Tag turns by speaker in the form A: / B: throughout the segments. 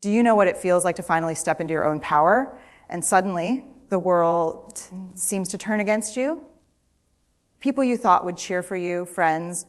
A: Do you know what it feels like to finally step into your own power and suddenly the world seems to turn against you? People you thought would cheer for you, friends,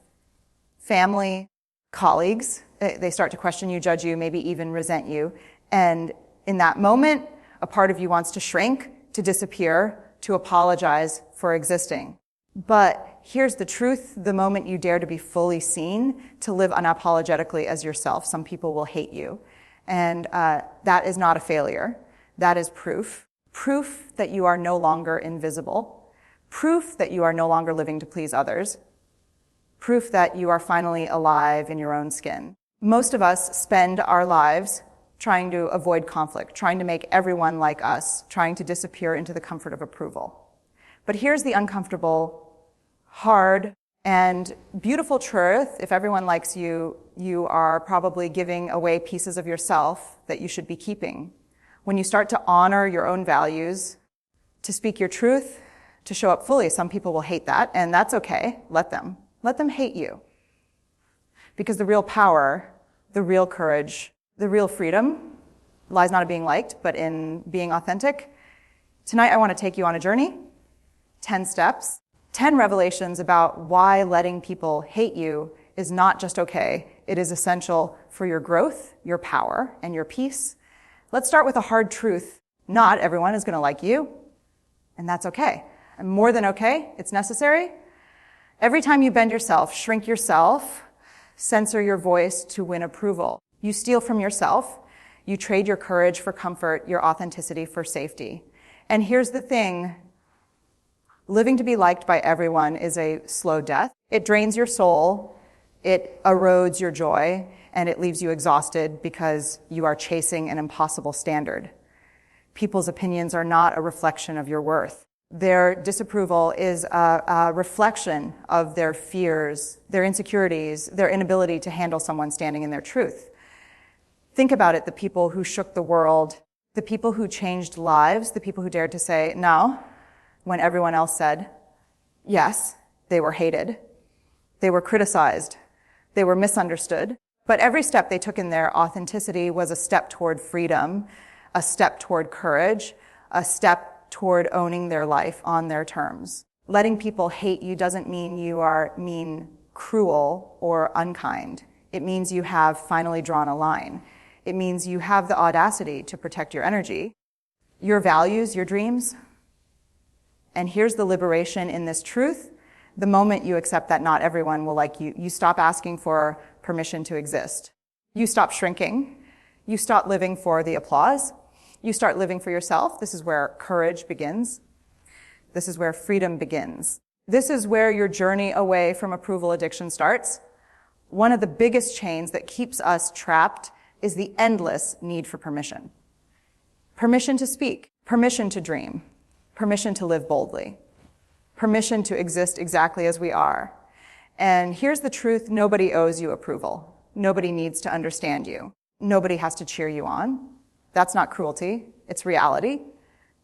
A: family, colleagues, they start to question you, judge you, maybe even resent you. And in that moment, a part of you wants to shrink, to disappear, to apologize for existing. But here's the truth: the moment you dare to be fully seen, to live unapologetically as yourself, some people will hate you. And that is not a failure. That is proof. Proof that you are no longer invisible. Proof that you are no longer living to please others. Proof that you are finally alive in your own skin. Most of us spend our lives trying to avoid conflict, trying to make everyone like us, trying to disappear into the comfort of approval. But here's the uncomfortable, hard, and beautiful truth. If everyone likes you, you are probably giving away pieces of yourself that you should be keeping. When you start to honor your own values, to speak your truth, to show up fully, some people will hate that, and that's okay. Let them. Let them hate you. Because the real power, the real courage, the real freedom lies not in being liked, but in being authentic. Tonight, I want to take you on a journey, 10 steps, 10 revelations about why letting people hate you is not just okay. It is essential for your growth, your power, and your peace. Let's start with a hard truth. Not everyone is going to like you, and that's okay. And more than okay, it's necessary. Every time you bend yourself, shrink yourself, censor your voice to win approval, you steal from yourself, you trade your courage for comfort, your authenticity for safety. And here's the thing: living to be liked by everyone is a slow death. It drains your soul, it erodes your joy, and it leaves you exhausted because you are chasing an impossible standard. People's opinions are not a reflection of your worth. Their disapproval is a reflection of their fears, their insecurities, their inability to handle someone standing in their truth. Think about it: the people who shook the world, the people who changed lives, the people who dared to say no when everyone else said yes. They were hated. They were criticized. They were misunderstood. But every step they took in their authenticity was a step toward freedom, a step toward courage, a step toward owning their life on their terms. Letting people hate you doesn't mean you are mean, cruel, or unkind. It means you have finally drawn a line. It means you have the audacity to protect your energy, your values, your dreams. And here's the liberation in this truth: the moment you accept that not everyone will like you, you stop asking for permission to exist. You stop shrinking. You stop living for the applause. You start living for yourself. This is where courage begins. This is where freedom begins. This is where your journey away from approval addiction starts. One of the biggest chains that keeps us trapped is the endless need for permission. Permission to speak, permission to dream, permission to live boldly, permission to exist exactly as we are. And here's the truth: nobody owes you approval. Nobody needs to understand you. Nobody has to cheer you on. That's not cruelty, it's reality.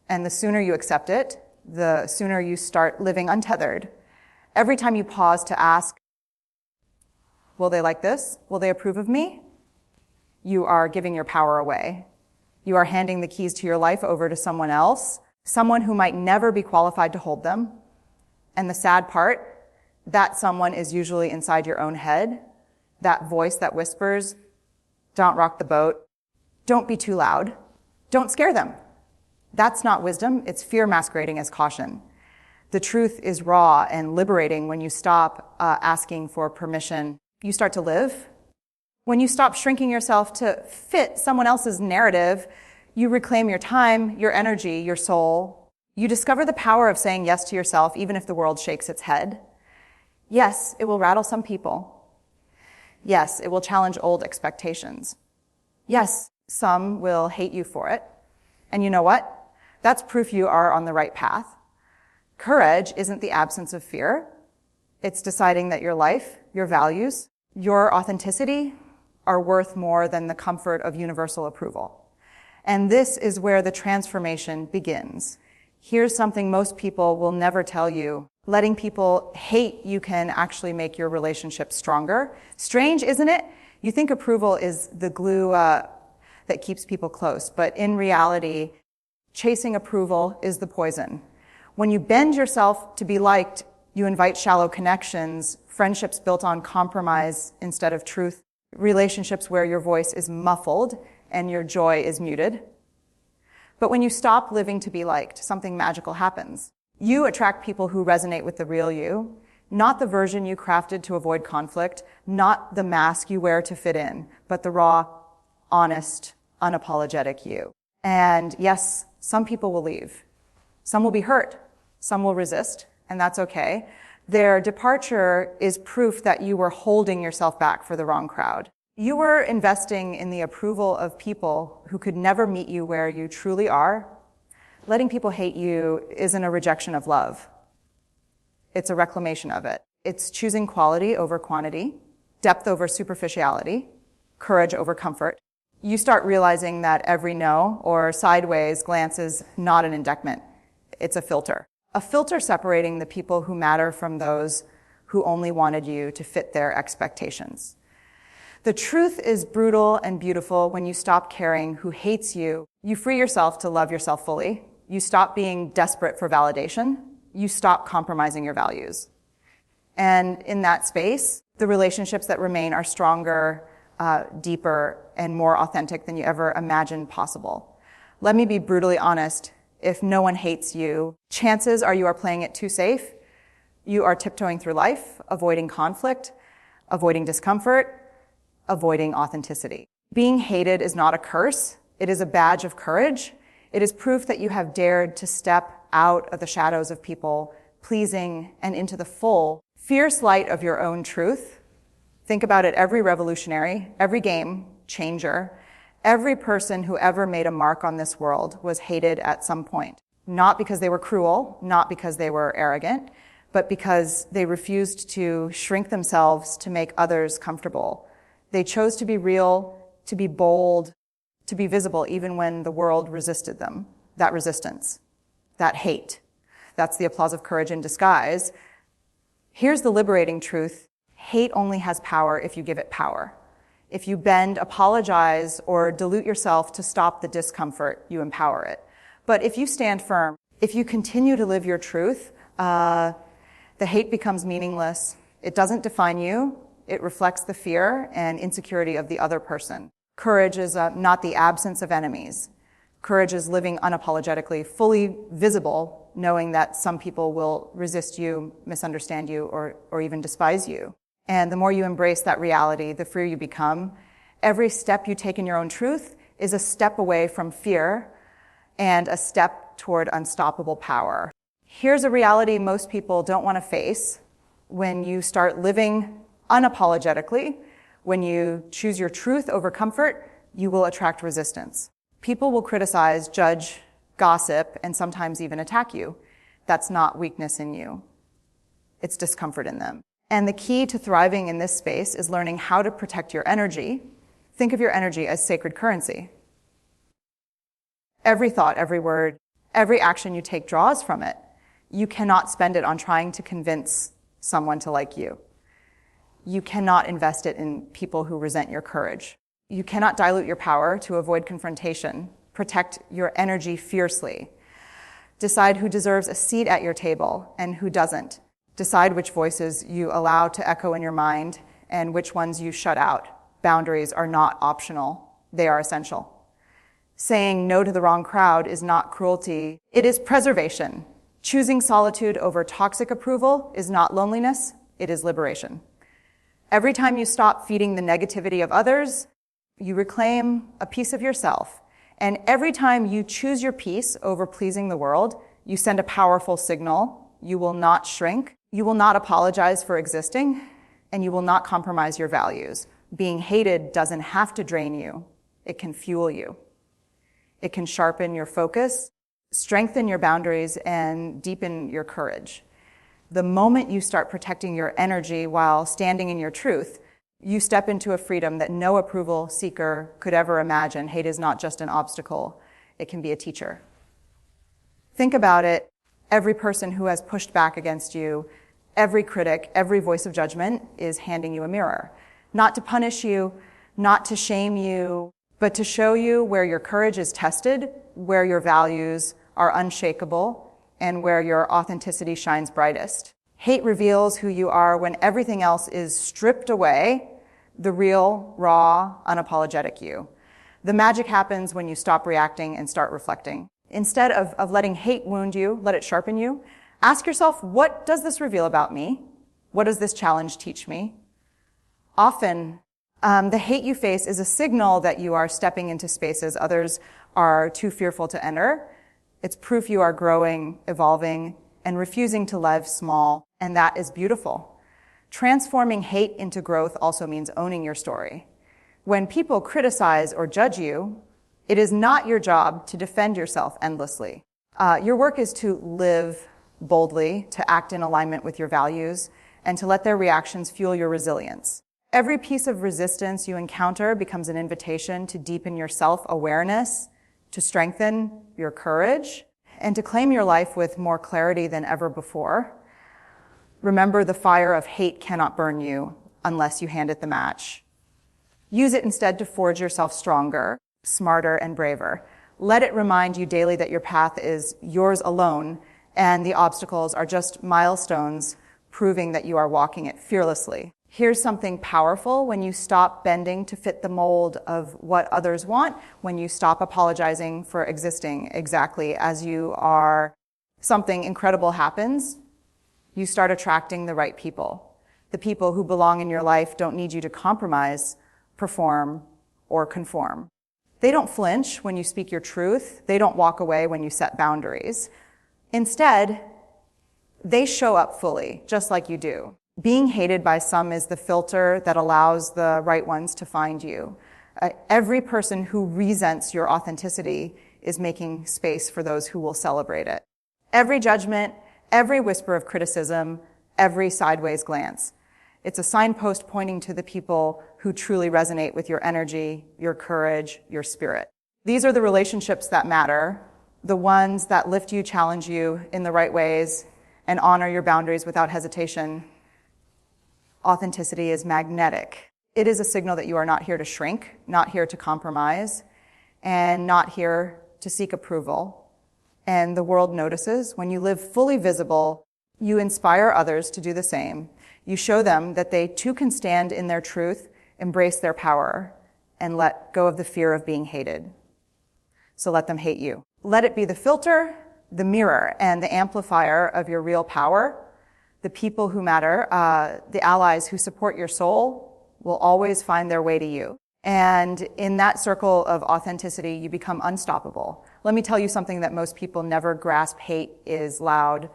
A: And the sooner you accept it, the sooner you start living untethered. Every time you pause to ask, will they like this? Will they approve of me? You are giving your power away. You are handing the keys to your life over to someone else, someone who might never be qualified to hold them. And the sad part, that someone is usually inside your own head, that voice that whispers, don't rock the boat, don't be too loud, don't scare them. That's not wisdom, it's fear masquerading as caution. The truth is raw and liberating when you stop asking for permission. You start to live. When you stop shrinking yourself to fit someone else's narrative, you reclaim your time, your energy, your soul. You discover the power of saying yes to yourself, even if the world shakes its head. Yes, it will rattle some people. Yes, it will challenge old expectations. Yes, some will hate you for it. And you know what? That's proof you are on the right path. Courage isn't the absence of fear. It's deciding that your life, your values, your authenticity are worth more than the comfort of universal approval. And this is where the transformation begins. Here's something most people will never tell you. Letting people hate you can actually make your relationship stronger. Strange, isn't it? You think approval is the glue that keeps people close. But in reality, chasing approval is the poison. When you bend yourself to be liked, you invite shallow connections, friendships built on compromise instead of truth, relationships where your voice is muffled and your joy is muted. But when you stop living to be liked, something magical happens. You attract people who resonate with the real you, not the version you crafted to avoid conflict, not the mask you wear to fit in, but the raw, honest, unapologetic you. And yes, some people will leave. Some will be hurt. Some will resist, and that's okay. Their departure is proof that you were holding yourself back for the wrong crowd. You were investing in the approval of people who could never meet you where you truly are. Letting people hate you isn't a rejection of love. It's a reclamation of it. It's choosing quality over quantity, depth over superficiality, courage over comfort. You start realizing that every no or sideways glance is not an indictment. It's a filter. A filter separating the people who matter from those who only wanted you to fit their expectations. The truth is brutal and beautiful when you stop caring who hates you. You free yourself to love yourself fully. You stop being desperate for validation. You stop compromising your values. And in that space, the relationships that remain are stronger, deeper, and more authentic than you ever imagined possible. Let me be brutally honest. If no one hates you, chances are you are playing it too safe. You are tiptoeing through life, avoiding conflict, avoiding discomfort, avoiding authenticity. Being hated is not a curse. It is a badge of courage. It is proof that you have dared to step out of the shadows of people pleasing and into the full, fierce light of your own truth. Think about it, every revolutionary, every game changer, every person who ever made a mark on this world was hated at some point. Not because they were cruel, not because they were arrogant, but because they refused to shrink themselves to make others comfortable. They chose to be real, to be bold, to be visible even when the world resisted them. That resistance, that hate, that's the applause of courage in disguise. Here's the liberating truth. Hate only has power if you give it power. If you bend, apologize, or dilute yourself to stop the discomfort, you empower it. But if you stand firm, if you continue to live your truth, the hate becomes meaningless. It doesn't define you. It reflects the fear and insecurity of the other person. Courage is not the absence of enemies. Courage is living unapologetically, fully visible, knowing that some people will resist you, misunderstand you, or even despise you. And the more you embrace that reality, the freer you become. Every step you take in your own truth is a step away from fear and a step toward unstoppable power. Here's a reality most people don't want to face. When you start living unapologetically, when you choose your truth over comfort, you will attract resistance. People will criticize, judge, gossip, and sometimes even attack you. That's not weakness in you. It's discomfort in them. And the key to thriving in this space is learning how to protect your energy. Think of your energy as sacred currency. Every thought, every word, every action you take draws from it. You cannot spend it on trying to convince someone to like you. You cannot invest it in people who resent your courage. You cannot dilute your power to avoid confrontation. Protect your energy fiercely. Decide who deserves a seat at your table and who doesn't. Decide which voices you allow to echo in your mind and which ones you shut out. Boundaries are not optional. They are essential. Saying no to the wrong crowd is not cruelty. It is preservation. Choosing solitude over toxic approval is not loneliness. It is liberation. Every time you stop feeding the negativity of others, you reclaim a piece of yourself. And every time you choose your peace over pleasing the world, you send a powerful signal. You will not shrink. You will not apologize for existing, and you will not compromise your values. Being hated doesn't have to drain you. It can fuel you. It can sharpen your focus, strengthen your boundaries, and deepen your courage. The moment you start protecting your energy while standing in your truth, you step into a freedom that no approval seeker could ever imagine. Hate is not just an obstacle. It can be a teacher. Think about it. Every person who has pushed back against you, every critic, every voice of judgment is handing you a mirror. Not to punish you, not to shame you, but to show you where your courage is tested, where your values are unshakable, and where your authenticity shines brightest. Hate reveals who you are when everything else is stripped away, the real, raw, unapologetic you. The magic happens when you stop reacting and start reflecting. Instead of letting hate wound you, let it sharpen you. Ask yourself, what does this reveal about me? What does this challenge teach me? Often, the hate you face is a signal that you are stepping into spaces others are too fearful to enter. It's proof you are growing, evolving, and refusing to live small, and that is beautiful. Transforming hate into growth also means owning your story. When people criticize or judge you, it is not your job to defend yourself endlessly. Your work is to live boldly, to act in alignment with your values, and to let their reactions fuel your resilience. Every piece of resistance you encounter becomes an invitation to deepen your self-awareness, to strengthen your courage, and to claim your life with more clarity than ever before. Remember, the fire of hate cannot burn you unless you hand it the match. Use it instead to forge yourself stronger, smarter, and braver. Let it remind you daily that your path is yours alone, and the obstacles are just milestones proving that you are walking it fearlessly. Here's something powerful: when you stop bending to fit the mold of what others want, when you stop apologizing for existing exactly as you are, something incredible happens. You start attracting the right people. The people who belong in your life don't need you to compromise, perform, or conform. They don't flinch when you speak your truth. They don't walk away when you set boundaries. Instead, they show up fully, just like you do. Being hated by some is the filter that allows the right ones to find you. Every person who resents your authenticity is making space for those who will celebrate it. Every judgment, every whisper of criticism, every sideways glance. It's a signpost pointing to the people who truly resonate with your energy, your courage, your spirit. These are the relationships that matter, the ones that lift you, challenge you in the right ways, and honor your boundaries without hesitation. Authenticity is magnetic. It is a signal that you are not here to shrink, not here to compromise, and not here to seek approval. And the world notices. When you live fully visible, you inspire others to do the same. You show them that they too can stand in their truth, embrace their power, and let go of the fear of being hated. So let them hate you. Let it be the filter, the mirror, and the amplifier of your real power. The people who matter, the allies who support your soul, will always find their way to you. And in that circle of authenticity, you become unstoppable. Let me tell you something that most people never grasp. Hate is loud,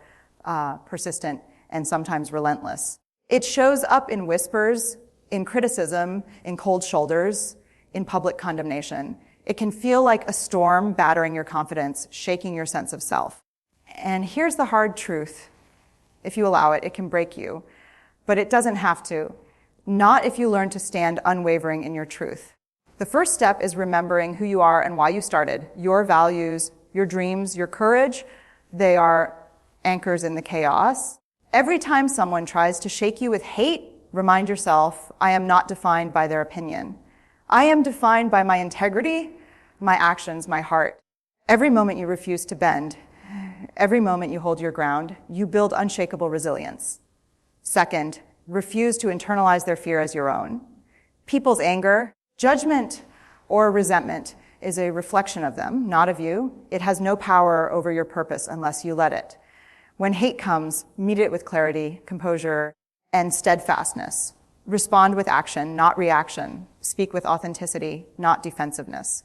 A: persistent, and sometimes relentless. It shows up in whispers, in criticism, in cold shoulders, in public condemnation. It can feel like a storm battering your confidence, shaking your sense of self. And here's the hard truth. If you allow it, it can break you. But it doesn't have to. Not if you learn to stand unwavering in your truth. The first step is remembering who you are and why you started. Your values, your dreams, your courage, they are anchors in the chaos. Every time someone tries to shake you with hate, remind yourself, I am not defined by their opinion. I am defined by my integrity, my actions, my heart. Every moment you refuse to bend, every moment you hold your ground, you build unshakable resilience. Second, refuse to internalize their fear as your own. People's anger, judgment, or resentment is a reflection of them, not of you. It has no power over your purpose unless you let it. When hate comes, meet it with clarity, composure, and steadfastness. Respond with action, not reaction. Speak with authenticity, not defensiveness.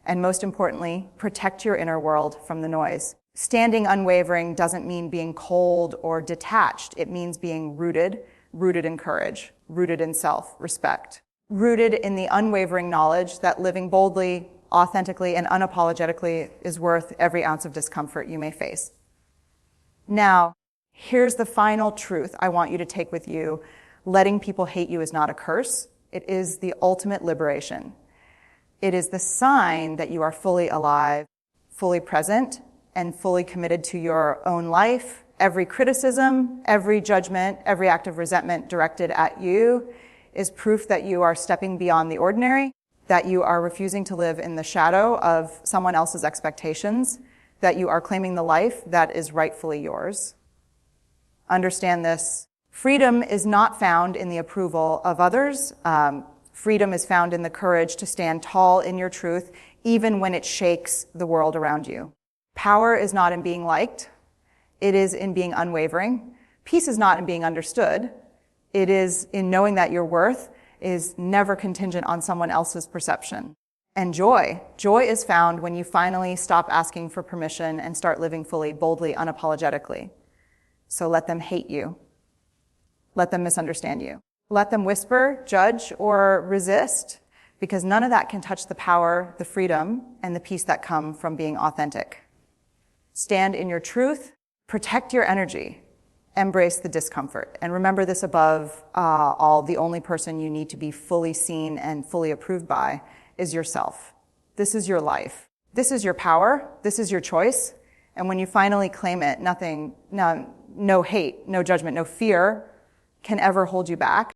A: And most importantly, protect your inner world from the noise. Standing unwavering doesn't mean being cold or detached. It means being rooted in courage, rooted in self-respect, rooted in the unwavering knowledge that living boldly, authentically, and unapologetically is worth every ounce of discomfort you may face. Now, here's the final truth I want you to take with you. Letting people hate you is not a curse. It is the ultimate liberation. It is the sign that you are fully alive, fully present, and fully committed to your own life. Every criticism, every judgment, every act of resentment directed at you is proof that you are stepping beyond the ordinary that you are refusing to live in the shadow of someone else's expectations, that you are claiming the life that is rightfully yours. Understand this. Freedom is not found in the approval of others. Freedom is found in the courage to stand tall in your truth, even when it shakes the world around you. Power is not in being liked. It is in being unwavering. Peace is not in being understood. It is in knowing that your worth is never contingent on someone else's perception. And joy is found when you finally stop asking for permission and start living fully, boldly, unapologetically. So let them hate you. Let them misunderstand you. Let them whisper, judge, or resist, because none of that can touch the power, the freedom, and the peace that come from being authentic. Stand in your truth, protect your energy, embrace the discomfort. And remember this above all, the only person you need to be fully seen and fully approved by is yourself. This is your life. This is your power. This is your choice. And when you finally claim it, no hate, no judgment, no fear can ever hold you back.